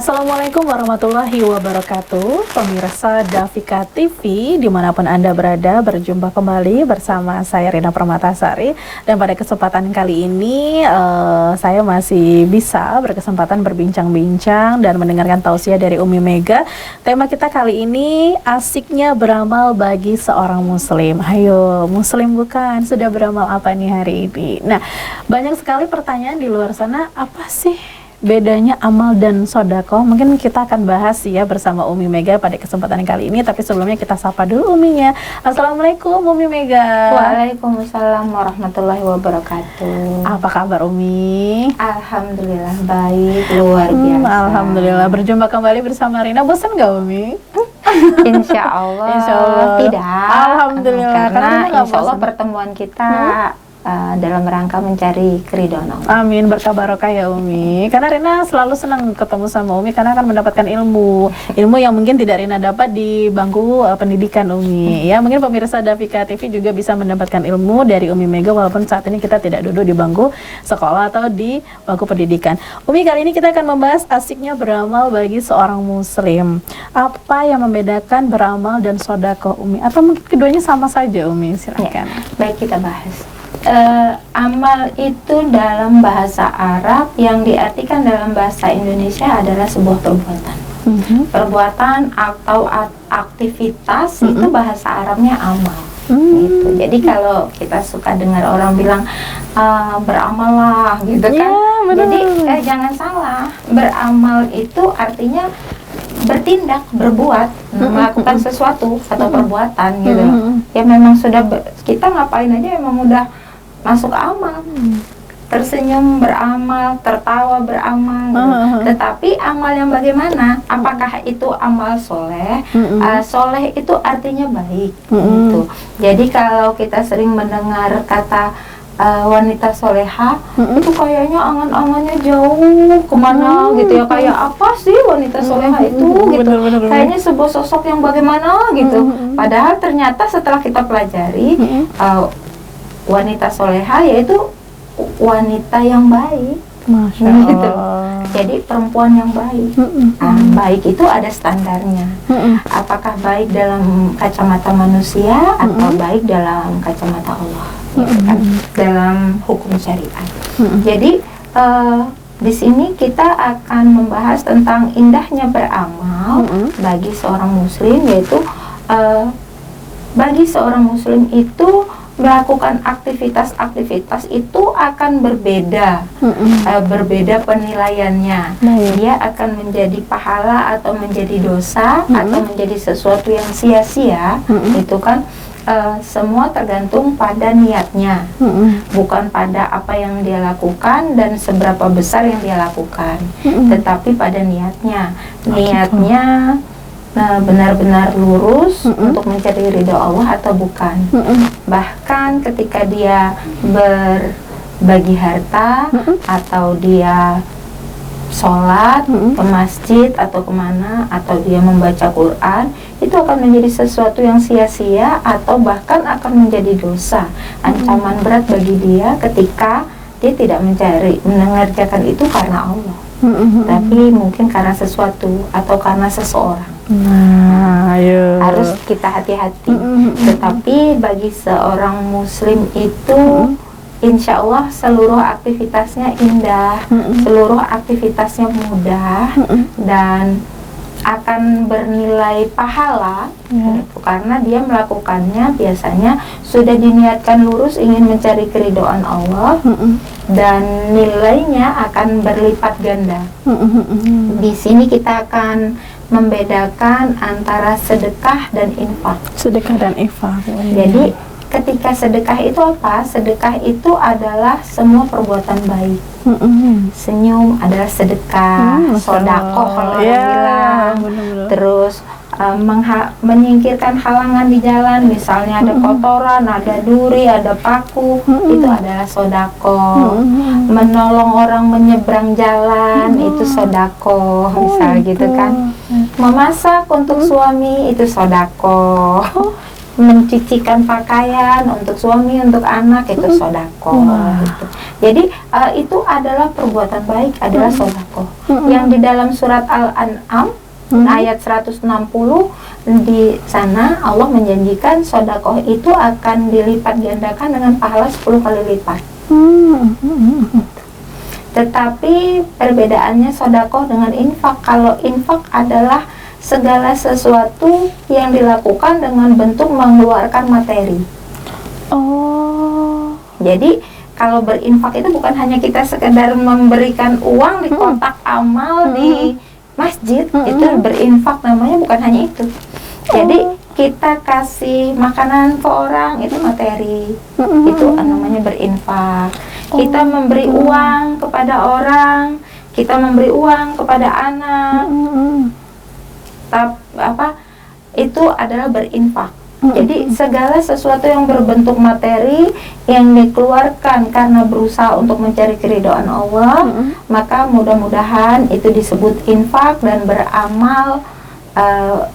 Assalamualaikum warahmatullahi wabarakatuh. Pemirsa Davika TV dimanapun Anda berada, berjumpa kembali bersama saya Rina Permatasari. Dan pada kesempatan kali ini saya masih bisa berkesempatan berbincang-bincang dan mendengarkan tausiah dari Umi Mega. Tema kita kali ini asiknya beramal bagi seorang muslim. Ayo, muslim bukan? Sudah beramal apa nih hari ini? Nah, banyak sekali pertanyaan di luar sana, apa sih bedanya amal dan sodako? Mungkin kita akan bahas ya bersama Umi Mega pada kesempatan kali ini. Tapi sebelumnya kita sapa dulu Uminya. Assalamualaikum Umi Mega. Waalaikumsalam warahmatullahi wabarakatuh. Apa kabar Umi? Alhamdulillah baik, luar biasa. Alhamdulillah, berjumpa kembali bersama Rina. Bosan gak Umi? Insya Allah tidak. Alhamdulillah. Karena insya Allah pertemuan kita dalam rangka mencari keridhaan Allah. Amin, berkah barokah ya Umi. Karena Rina selalu senang ketemu sama Umi karena akan mendapatkan ilmu yang mungkin tidak Rina dapat di bangku pendidikan Umi. Ya, mungkin pemirsa Davika TV juga bisa mendapatkan ilmu dari Umi Mega walaupun saat ini kita tidak duduk di bangku sekolah atau di bangku pendidikan. Umi, kali ini kita akan membahas asiknya beramal bagi seorang muslim. Apa yang membedakan beramal dan sodako Umi? Atau mungkin keduanya sama saja Umi? Silakan. Ya, baik, kita bahas. Amal itu dalam bahasa Arab yang diartikan dalam bahasa Indonesia adalah sebuah perbuatan. Perbuatan atau aktivitas itu bahasa Arabnya amal. Gitu. Jadi kalau kita suka dengar orang bilang beramallah gitu kan. Jadi jangan salah, beramal itu artinya bertindak, berbuat, melakukan sesuatu atau perbuatan gitu. Ya memang sudah kita ngapain aja memang udah masuk amal. Tersenyum beramal, tertawa beramal gitu. Tetapi amal yang bagaimana? Apakah itu amal soleh? Soleh itu artinya baik gitu. Jadi kalau kita sering mendengar kata wanita soleha, itu kayaknya angan-angannya jauh kemana gitu ya, kayak apa sih wanita soleha itu gitu, kayaknya sebuah sosok yang bagaimana gitu. Padahal ternyata setelah kita pelajari, wanita soleha yaitu wanita yang baik. Masya gitu. Jadi perempuan yang baik. Baik itu ada standarnya. Apakah baik dalam kacamata manusia atau baik dalam kacamata Allah, gitu kan? Dalam hukum syariat. Jadi di sini kita akan membahas tentang indahnya beramal bagi seorang muslim, yaitu bagi seorang muslim itu melakukan aktivitas-aktivitas itu akan berbeda, berbeda penilaiannya. Dia akan menjadi pahala atau menjadi dosa atau menjadi sesuatu yang sia-sia. Itu kan semua tergantung pada niatnya, bukan pada apa yang dia lakukan dan seberapa besar yang dia lakukan, tetapi pada niatnya. Niatnya benar-benar lurus untuk mencari ridho Allah atau bukan. Bahkan ketika dia berbagi harta atau dia sholat ke masjid atau kemana, atau dia membaca Quran, itu akan menjadi sesuatu yang sia-sia atau bahkan akan menjadi dosa, ancaman berat bagi dia ketika dia tidak mengerjakan itu karena Allah, tapi mungkin karena sesuatu atau karena seseorang. Harus kita hati-hati. Tetapi bagi seorang muslim itu insya Allah seluruh aktivitasnya indah, seluruh aktivitasnya mudah, dan akan bernilai pahala gitu, karena dia melakukannya biasanya sudah diniatkan lurus ingin mencari keridhaan Allah, dan nilainya akan berlipat ganda. Di sini kita akan membedakan antara sedekah dan infak. Sedekah dan infak. Jadi ketika sedekah itu apa? Sedekah itu adalah semua perbuatan baik. Senyum adalah sedekah, sodakoh kalau orang bilang. Terus menyingkirkan halangan di jalan, misalnya ada kotoran, ada duri, ada paku, itu adalah sodakoh. Menolong orang menyeberang jalan, itu sodakoh, misalnya gitu kan. Memasak untuk suami, itu sodakoh. mencucikan pakaian untuk suami, untuk anak, itu sodako gitu. Jadi itu adalah perbuatan baik, adalah sodako. Yang di dalam surat Al-An'am ayat 160, di sana Allah menjanjikan sodakoh itu akan dilipat gandakan dengan pahala 10 kali lipat. Tetapi perbedaannya sodakoh dengan infak. Kalau infak adalah segala sesuatu yang dilakukan dengan bentuk mengeluarkan materi. Jadi kalau berinfak itu bukan hanya kita sekedar memberikan uang di kotak amal di masjid, itu berinfak namanya, bukan hanya itu. Jadi kita kasih makanan ke orang, itu materi, itu namanya berinfak. Kita memberi uang kepada orang, kita memberi uang kepada anak, itu adalah berinfak. Jadi segala sesuatu yang berbentuk materi yang dikeluarkan karena berusaha untuk mencari keridhaan Allah, maka mudah-mudahan itu disebut infak. Dan beramal,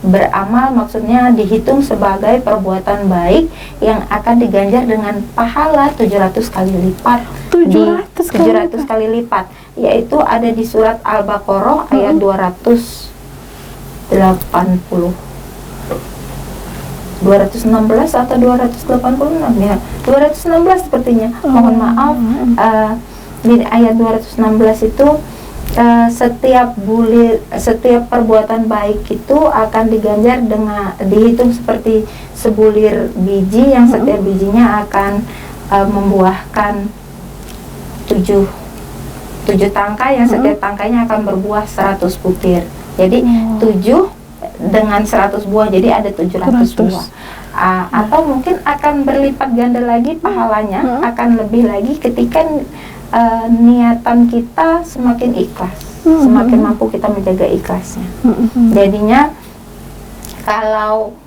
beramal maksudnya dihitung sebagai perbuatan baik yang akan diganjar dengan pahala 700 kali lipat. 700 kali lipat, yaitu ada di surat Al-Baqarah ayat 216 atau 286 ya, 216 sepertinya, mohon maaf. Di ayat 216 itu setiap perbuatan baik itu akan diganjar dengan dihitung seperti sebulir biji yang setiap bijinya akan membuahkan 7 tangkai, yang setiap tangkainya akan berbuah 100 butir. Jadi 7 dengan 100 buah, jadi ada 700 buah. Atau mungkin akan berlipat ganda lagi pahalanya, akan lebih lagi ketika niatan kita semakin ikhlas, semakin mampu kita menjaga ikhlasnya. Jadinya kalau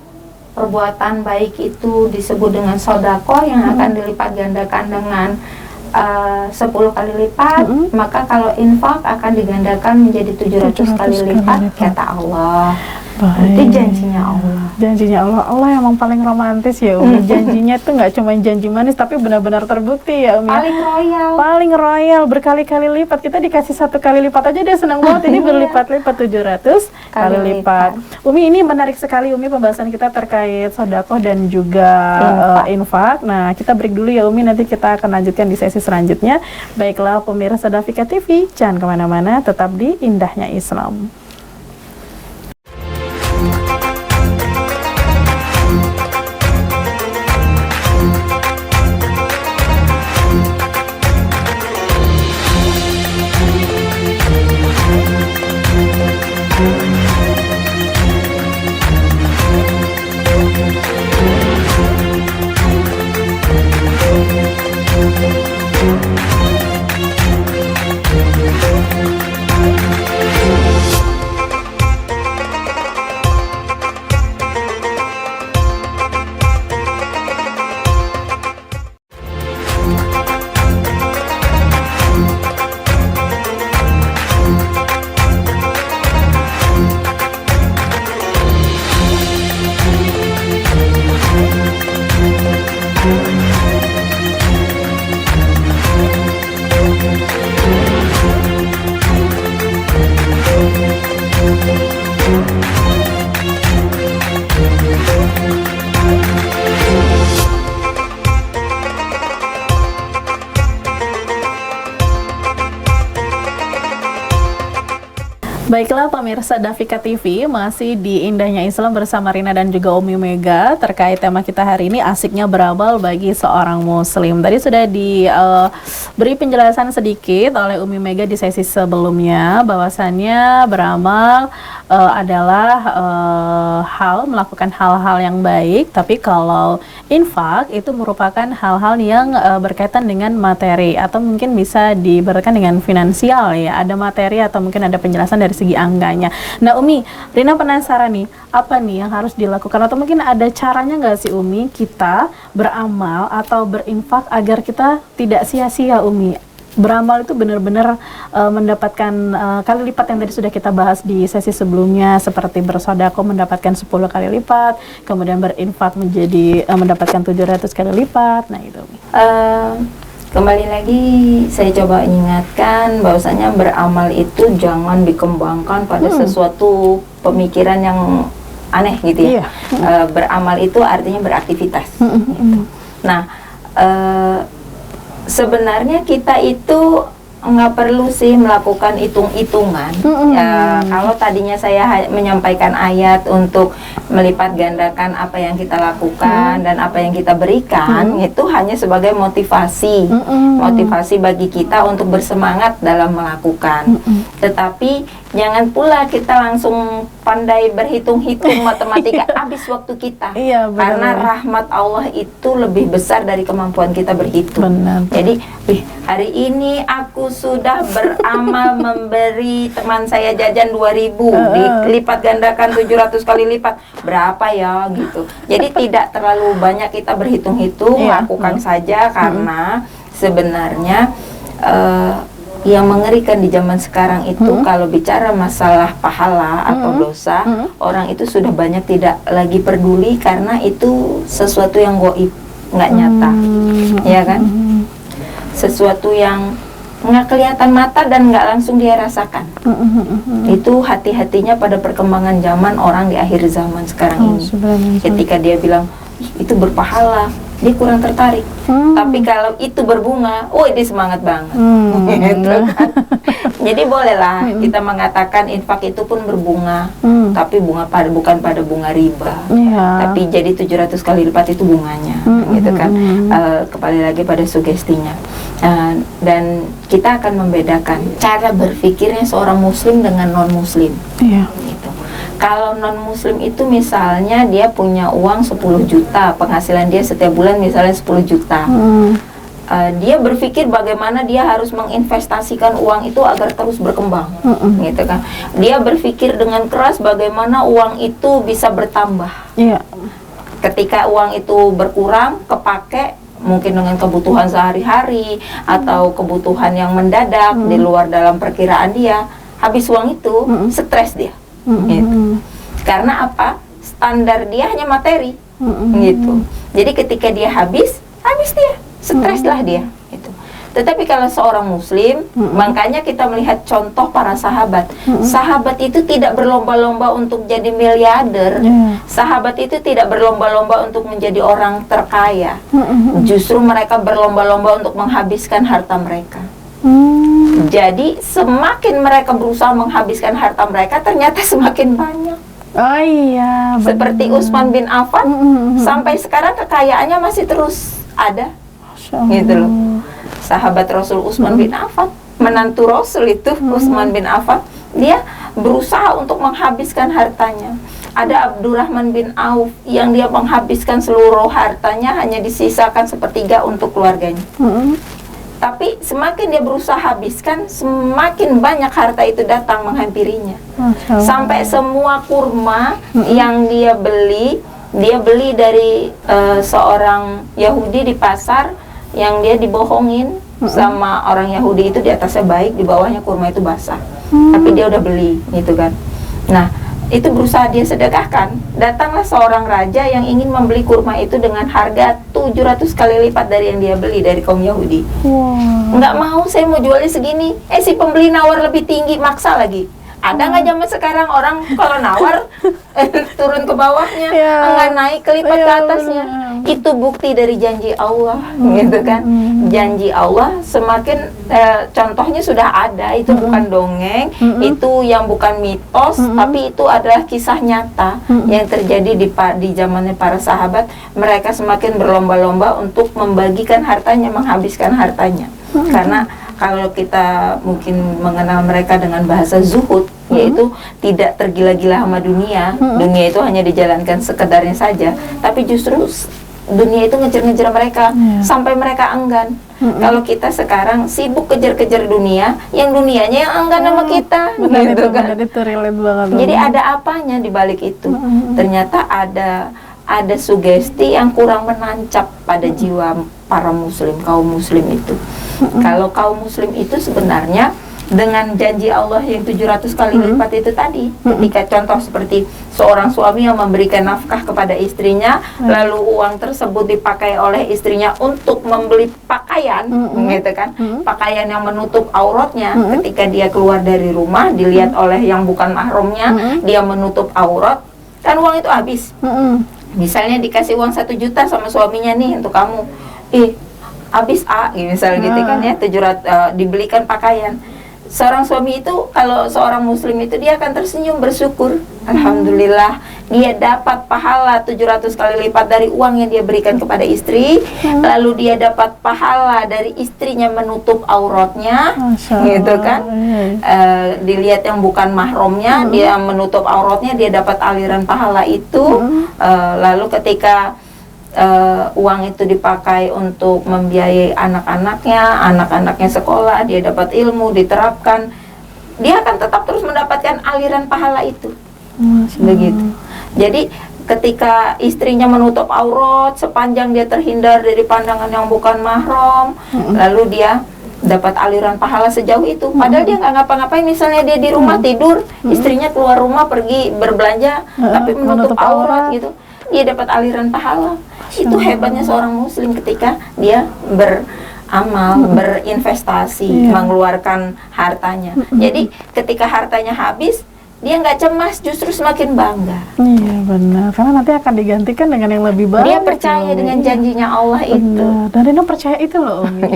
perbuatan baik itu disebut dengan sodako yang akan dilipat gandakan dengan 10 kali lipat, maka kalau infak akan digandakan menjadi 700 kali lipat, kata Allah. Itu janjinya Allah. Janjinya Allah. Allah emang paling romantis ya Umi. Janjinya tuh nggak cuma janji manis, tapi benar-benar terbukti ya Umi. Paling royal. Paling royal, berkali-kali lipat. Kita dikasih 1 kali lipat aja dia senang banget. Ini berlipat-lipat 700 kali lipat. Umi, ini menarik sekali Umi pembahasan kita terkait sodakoh dan juga infak. Nah, kita break dulu ya Umi. Nanti kita akan lanjutkan di sesi selanjutnya. Baiklah pemirsa Dafika TV, jangan kemana-mana, tetap di Indahnya Islam. Baiklah pemirsa Dafika TV, masih di Indahnya Islam bersama Rina dan juga Umi Mega terkait tema kita hari ini, asiknya beramal bagi seorang muslim. Tadi sudah diberi penjelasan sedikit oleh Umi Mega di sesi sebelumnya bahwasannya beramal adalah melakukan hal-hal yang baik, tapi kalau infak itu merupakan hal-hal yang berkaitan dengan materi atau mungkin bisa diberkan dengan finansial ya, ada materi atau mungkin ada penjelasan dari segi angkanya. Nah Umi, Rina penasaran nih, apa nih yang harus dilakukan atau mungkin ada caranya nggak sih Umi kita beramal atau berinfak agar kita tidak sia-sia Umi? beramal itu benar-benar mendapatkan kali lipat yang tadi sudah kita bahas di sesi sebelumnya, seperti bersedekah mendapatkan 10 kali lipat, kemudian berinfak menjadi mendapatkan 700 kali lipat. Nah itu. Kembali lagi saya coba ingatkan bahwasanya beramal itu jangan dikembangkan pada sesuatu pemikiran yang aneh gitu ya. Beramal itu artinya beraktivitas. Gitu. Nah, sebenarnya kita itu nggak perlu sih melakukan hitung-hitungan. Kalau tadinya saya menyampaikan ayat untuk melipat gandakan apa yang kita lakukan dan apa yang kita berikan, itu hanya sebagai motivasi, motivasi bagi kita untuk bersemangat dalam melakukan. Tetapi jangan pula kita langsung pandai berhitung-hitung matematika, habis waktu kita. Karena rahmat Allah itu lebih besar dari kemampuan kita berhitung. Jadi, hari ini aku sudah beramal memberi teman saya jajan 2.000, dilipat gandakan 700 kali lipat, berapa ya gitu. Jadi tidak terlalu banyak kita berhitung-hitung, lakukan saja, karena sebenarnya yang mengerikan di zaman sekarang itu kalau bicara masalah pahala atau dosa, orang itu sudah banyak tidak lagi peduli karena itu sesuatu yang gaib, nggak nyata, ya kan? Sesuatu yang nggak kelihatan mata dan nggak langsung dia rasakan. Itu hati-hatinya pada perkembangan zaman orang di akhir zaman sekarang ini. Ketika dia bilang itu berpahala, dia kurang tertarik. Tapi kalau itu berbunga, dia semangat banget. Gitu kan? Jadi bolehlah kita mengatakan infak itu pun berbunga, tapi bunga bukan pada bunga riba, tapi jadi 700 kali lipat itu bunganya, gitu kan? Kembali lagi pada sugestinya. Dan kita akan membedakan cara berpikirnya seorang muslim dengan non muslim. Gitu. Kalau non muslim itu misalnya dia punya uang 10 juta, penghasilan dia setiap bulan misalnya 10 juta. Dia berpikir bagaimana dia harus menginvestasikan uang itu agar terus berkembang, gitu kan? Dia berpikir dengan keras bagaimana uang itu bisa bertambah. Ketika uang itu berkurang, kepake mungkin dengan kebutuhan sehari-hari atau kebutuhan yang mendadak di luar dalam perkiraan dia, habis uang itu stres dia. Gitu. Karena apa? Standar dia hanya materi, gitu. Jadi ketika dia habis dia, stres lah dia. Gitu. Tetapi kalau seorang muslim, makanya kita melihat contoh para sahabat. Sahabat itu tidak berlomba-lomba untuk jadi miliarder. Sahabat itu tidak berlomba-lomba untuk menjadi orang terkaya. Justru mereka berlomba-lomba untuk menghabiskan harta mereka. Jadi semakin mereka berusaha menghabiskan harta mereka, ternyata semakin banyak. Seperti Utsman bin Affan, sampai sekarang kekayaannya masih terus ada, gitu loh. Sahabat Rasul Utsman bin Affan, menantu Rasul itu Utsman bin Affan, dia berusaha untuk menghabiskan hartanya. Ada Abdurrahman bin Auf yang dia menghabiskan seluruh hartanya, hanya disisakan sepertiga untuk keluarganya. Tapi semakin dia berusaha habiskan, semakin banyak harta itu datang menghampirinya. Sampai semua kurma yang dia beli dari seorang Yahudi di pasar, yang dia dibohongin sama orang Yahudi itu, di atasnya baik, di bawahnya kurma itu basah. Tapi dia udah beli, gitu kan. Nah, itu berusaha dia sedekahkan. Datanglah seorang raja yang ingin membeli kurma itu dengan harga 700 kali lipat dari yang dia beli dari kaum Yahudi. Nggak mau, saya mau jualnya segini. Si pembeli nawar lebih tinggi, maksa lagi. Ada nggak zaman sekarang orang kalau nawar turun ke bawahnya, nggak naik kelipat ke atasnya? Itu bukti dari janji Allah, gitu kan? Janji Allah semakin contohnya sudah ada, itu bukan dongeng, itu yang bukan mitos, tapi itu adalah kisah nyata yang terjadi di zamannya para sahabat. Mereka semakin berlomba-lomba untuk membagikan hartanya, menghabiskan hartanya, karena kalau kita mungkin mengenal mereka dengan bahasa zuhud, yaitu tidak tergila-gila sama dunia. Dunia itu hanya dijalankan sekedarnya saja, tapi justru dunia itu ngejar-ngejar mereka sampai mereka enggan. Kalau kita sekarang sibuk kejar-kejar dunia, yang dunianya yang enggan sama kita, gitu kan? Jadi ada apanya di balik itu? Ternyata ada ada sugesti yang kurang menancap pada jiwa para muslim, kaum muslim itu. Kalau kaum muslim itu sebenarnya dengan janji Allah yang 700 kali lipat itu tadi, ketika contoh seperti seorang suami yang memberikan nafkah kepada istrinya, lalu uang tersebut dipakai oleh istrinya untuk membeli pakaian, gitu kan, pakaian yang menutup auratnya, ketika dia keluar dari rumah dilihat oleh yang bukan mahramnya, dia menutup aurat, kan uang itu habis. Misalnya dikasih uang 1 juta sama suaminya nih untuk kamu, habis misal gitu kan ya, 700 dibelikan pakaian. Seorang suami itu, kalau seorang muslim itu, dia akan tersenyum bersyukur, alhamdulillah dia dapat pahala 700 kali lipat dari uang yang dia berikan kepada istri, lalu dia dapat pahala dari istrinya menutup auratnya, gitu kan. Dilihat yang bukan mahramnya, dia menutup auratnya, dia dapat aliran pahala itu. Lalu ketika uang itu dipakai untuk membiayai anak-anaknya sekolah, dia dapat ilmu, diterapkan, dia akan tetap terus mendapatkan aliran pahala itu. Begitu. Jadi ketika istrinya menutup aurat, sepanjang dia terhindar dari pandangan yang bukan mahram, lalu dia dapat aliran pahala sejauh itu. Padahal dia nggak ngapa-ngapain, misalnya dia di rumah tidur, istrinya keluar rumah pergi berbelanja, tapi menutup aurat gitu, dia dapat aliran pahala. Itu hebatnya seorang muslim ketika dia beramal, berinvestasi, mengeluarkan hartanya. Jadi ketika hartanya habis, dia nggak cemas, justru semakin bangga. Iya benar, karena nanti akan digantikan dengan yang lebih baik. Dia percaya dengan janjinya Allah itu. Dan Rina percaya itu loh, Umi.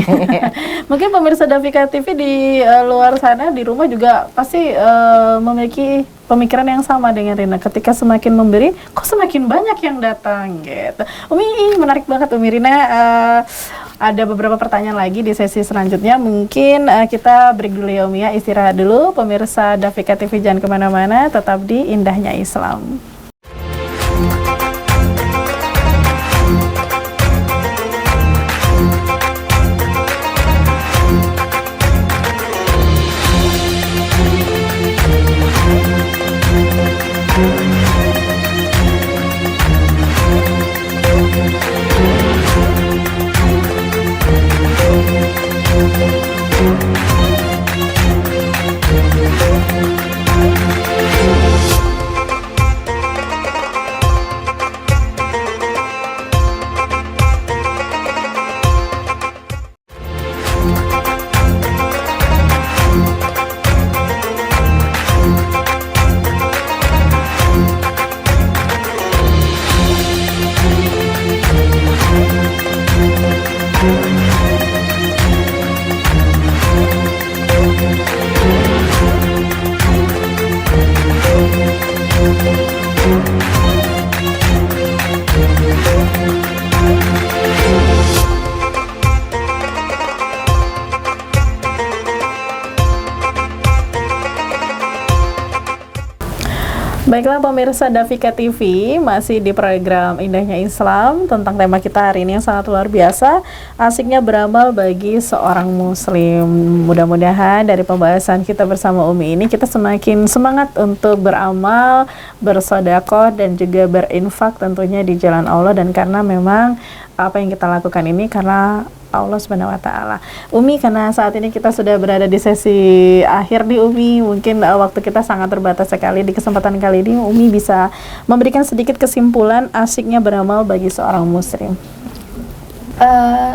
Mungkin pemirsa Dafika TV di luar sana, di rumah juga pasti memiliki pemikiran yang sama dengan Rina. Ketika semakin memberi, kok semakin banyak yang datang gitu. Umi, menarik banget Umi. Rina ada beberapa pertanyaan lagi di sesi selanjutnya. Mungkin kita break dulu ya Umi ya, istirahat dulu. Pemirsa Dafika TV jangan kemana-mana, tetap di Indahnya Islam. Baiklah pemirsa Dafika TV, masih di program Indahnya Islam tentang tema kita hari ini yang sangat luar biasa, asiknya beramal bagi seorang muslim. Mudah-mudahan dari pembahasan kita bersama Umi ini kita semakin semangat untuk beramal, bersedekah dan juga berinfak tentunya di jalan Allah, dan karena memang apa yang kita lakukan ini karena Allah Subhanahu wa taala. Umi, karena saat ini kita sudah berada di sesi akhir nih Umi, mungkin waktu kita sangat terbatas sekali. Di kesempatan kali ini Umi bisa memberikan sedikit kesimpulan asiknya beramal bagi seorang muslim.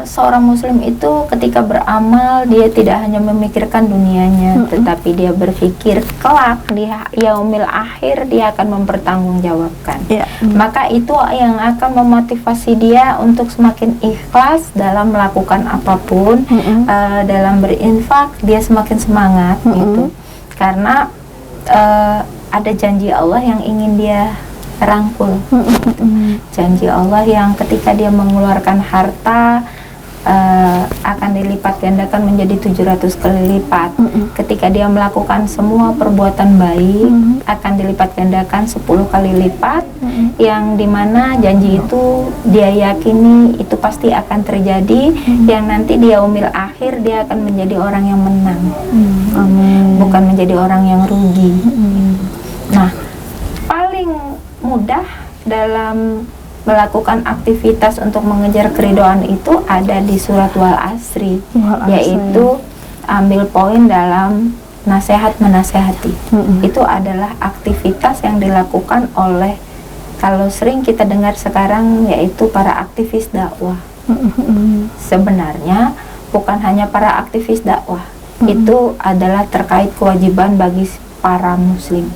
Seorang muslim itu ketika beramal, dia tidak hanya memikirkan dunianya, tetapi dia berpikir kelak di yaumil akhir dia akan mempertanggungjawabkan. Maka itu yang akan memotivasi dia untuk semakin ikhlas dalam melakukan apapun, dalam berinfak dia semakin semangat gitu. Karena ada janji Allah yang ingin dia rangkul. Janji Allah yang ketika dia mengeluarkan harta akan dilipat gandakan menjadi 700 kali lipat. Ketika dia melakukan semua perbuatan baik akan dilipat gandakan 10 kali lipat, yang dimana janji itu dia yakini itu pasti akan terjadi, yang nanti di yaumil akhir dia akan menjadi orang yang menang, bukan menjadi orang yang rugi. Nah, paling mudah dalam melakukan aktivitas untuk mengejar keridhaan itu ada di surat Wal Asri, yaitu ambil poin dalam nasihat menasehati. Itu adalah aktivitas yang dilakukan oleh, kalau sering kita dengar sekarang, yaitu para aktivis dakwah. Sebenarnya bukan hanya para aktivis dakwah, itu adalah terkait kewajiban bagi para muslim,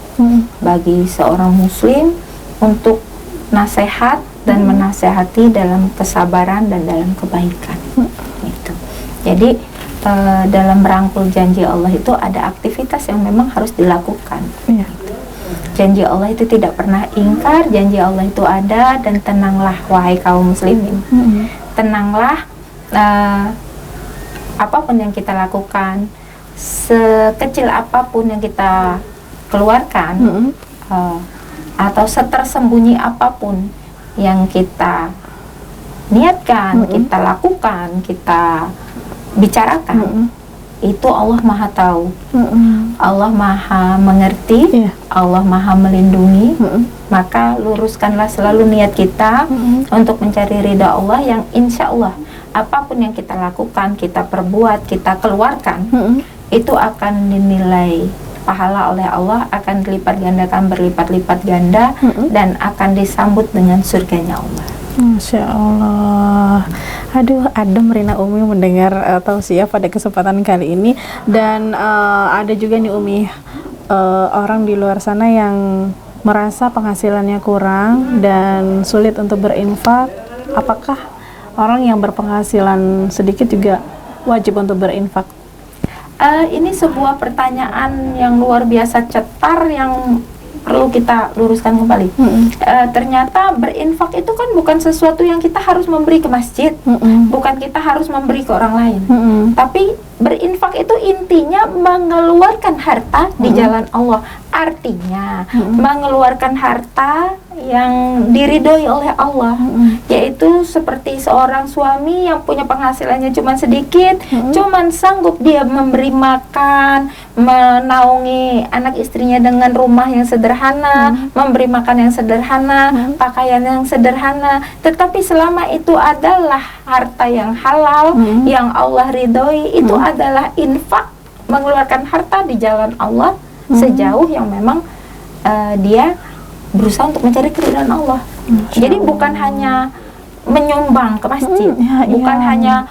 bagi seorang muslim untuk nasihat dan menasehati dalam kesabaran dan dalam kebaikan. Gitu. Jadi dalam merangkul janji Allah itu ada aktivitas yang memang harus dilakukan. Gitu. Janji Allah itu tidak pernah ingkar, janji Allah itu ada, dan tenanglah wahai kaum muslimin. Tenanglah, apapun yang kita lakukan, sekecil apapun yang kita keluarkan, atau setersembunyi apapun yang kita niatkan, kita lakukan, kita bicarakan, itu Allah Maha tahu, Allah Maha mengerti, Allah Maha melindungi. Maka luruskanlah selalu niat kita untuk mencari ridha Allah, yang insya Allah apapun yang kita lakukan, kita perbuat, kita keluarkan, itu akan dinilai pahala oleh Allah, akan dilipat gandakan berlipat-lipat ganda, dan akan disambut dengan surganya Allah. Masya Allah. Aduh, adem Rina Umi mendengar tausiah pada kesempatan kali ini. Dan ada juga nih Umi, orang di luar sana yang merasa penghasilannya kurang dan sulit untuk berinfak. Apakah orang yang berpenghasilan sedikit juga wajib untuk berinfak? Ini sebuah pertanyaan yang luar biasa cetar, yang perlu kita luruskan kembali. Ternyata berinfak itu kan bukan sesuatu yang kita harus memberi ke masjid, bukan kita harus memberi ke orang lain, tapi berinfak itu intinya mengeluarkan harta di jalan Allah. Artinya mengeluarkan harta yang diridhoi oleh Allah, yaitu seperti seorang suami yang punya penghasilannya cuma sedikit, cuman sanggup dia memberi makan, menaungi anak istrinya dengan rumah yang sederhana, memberi makan yang sederhana, pakaian yang sederhana, tetapi selama itu adalah harta yang halal, yang Allah ridhoi, itu adalah infak, mengeluarkan harta di jalan Allah sejauh yang memang dia berusaha untuk mencari keridhaan Allah. Jadi bukan hanya menyumbang ke masjid, bukan hanya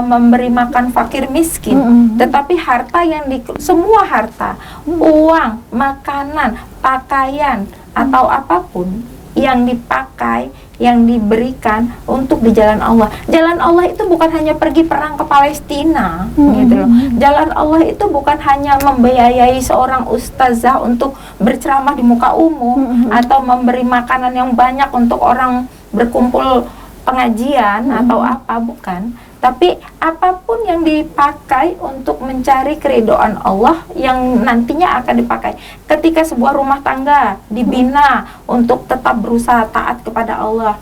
memberi makan fakir miskin, tetapi harta yang semua harta, uang, makanan, pakaian, atau apapun yang dipakai, yang diberikan untuk di jalan Allah. Jalan Allah itu bukan hanya pergi perang ke Palestina, gitu loh. Jalan Allah itu bukan hanya membiayai seorang ustazah untuk berceramah di muka umum, atau memberi makanan yang banyak untuk orang berkumpul pengajian atau apa, bukan. Tapi apapun yang dipakai untuk mencari keridhaan Allah, yang nantinya akan dipakai ketika sebuah rumah tangga dibina untuk tetap berusaha taat kepada Allah.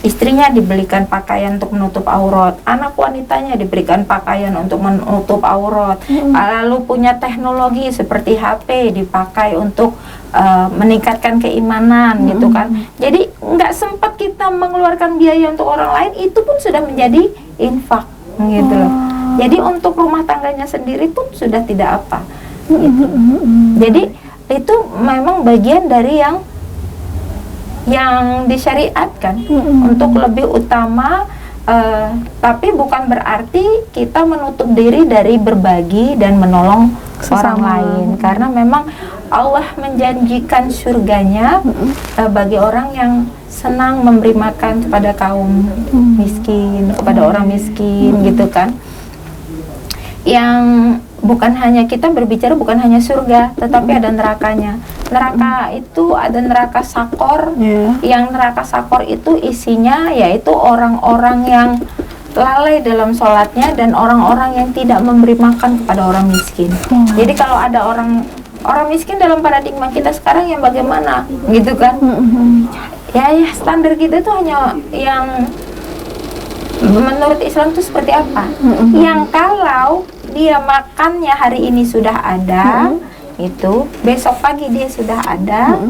Istrinya dibelikan pakaian untuk menutup aurat, anak wanitanya diberikan pakaian untuk menutup aurat, lalu punya teknologi seperti HP dipakai untuk meningkatkan keimanan, gitu kan. Jadi nggak sempat kita mengeluarkan biaya untuk orang lain, itu pun sudah menjadi infak, gitu loh. Jadi untuk rumah tangganya sendiri pun sudah tidak apa, gitu. Jadi itu memang bagian dari yang disyariatkan untuk lebih utama, tapi bukan berarti kita menutup diri dari berbagi dan menolong orang lain, karena memang Allah menjanjikan surganya bagi orang yang senang memberi makan kepada kaum miskin, kepada orang miskin, gitu kan. Yang bukan hanya, kita berbicara bukan hanya surga, tetapi ada nerakanya. Neraka itu ada neraka sakor, yang neraka sakor itu isinya yaitu orang-orang yang lalai dalam sholatnya dan orang-orang yang tidak memberi makan kepada orang miskin. Jadi kalau ada orang miskin dalam paradigma kita sekarang yang bagaimana, gitu kan? Ya standar kita itu hanya yang menurut Islam itu seperti apa? Yang kalau dia makannya hari ini sudah ada, itu, besok pagi dia sudah ada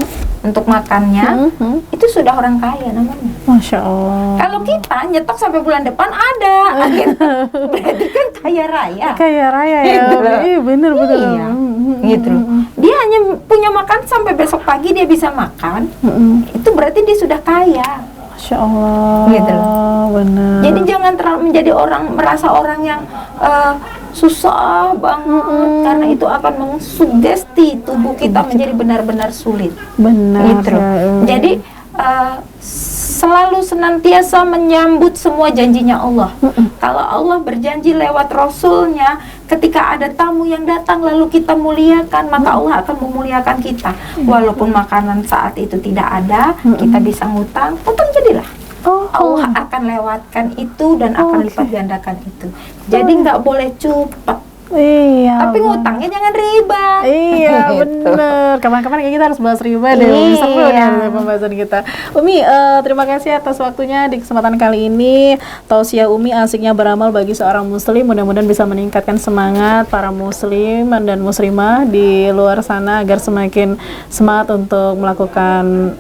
untuk makannya, itu sudah orang kaya namanya. Masya Allah. Kalau kita nyetok sampai bulan depan ada, berarti kan kaya raya. Kaya raya ya. Gitu. Bener. Iya, gitu loh. Dia hanya punya makan sampai besok pagi dia bisa makan, itu berarti dia sudah kaya. Masya Allah. Gitu loh. Bener. Jadi jangan terlalu menjadi merasa orang yang susah banget, karena itu akan mengsugesti tubuh kita menjadi benar-benar sulit. Benar. Gitu loh. Jadi selalu senantiasa menyambut semua janjinya Allah. Kalau Allah berjanji lewat Rasulnya, ketika ada tamu yang datang lalu kita muliakan, maka Allah akan memuliakan kita. Walaupun makanan saat itu tidak ada, kita bisa ngutang jadilah. Allah akan lewatkan itu dan akan lipat gandakan itu. Jadi nggak boleh cepat. Iya. Tapi ngutangnya jangan riba. Iya, bener. Kapan-kapan kita harus bahas riba deh. Seru nih pembahasan kita. Umi, terima kasih atas waktunya di kesempatan kali ini. Tausiah Umi asiknya beramal bagi seorang muslim. Mudah-mudahan bisa meningkatkan semangat para muslim dan muslimah di luar sana agar semakin semangat untuk melakukan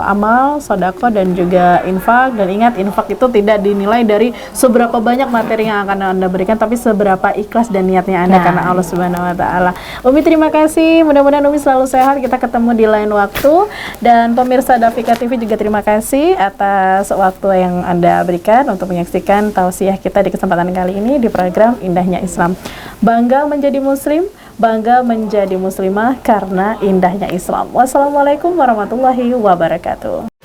amal, sodako dan juga infak. Dan ingat, infak itu tidak dinilai dari seberapa banyak materi yang akan Anda berikan, tapi seberapa ikhlas dan niatnya Anda karena Allah Subhanahu wa taala. Umi terima kasih, mudah-mudahan Umi selalu sehat. Kita ketemu di lain waktu. Dan pemirsa Dafika TV juga terima kasih atas waktu yang Anda berikan untuk menyaksikan tausiah kita di kesempatan kali ini di program Indahnya Islam. Bangga menjadi muslim, bangga menjadi muslimah karena indahnya Islam. Wassalamualaikum warahmatullahi wabarakatuh.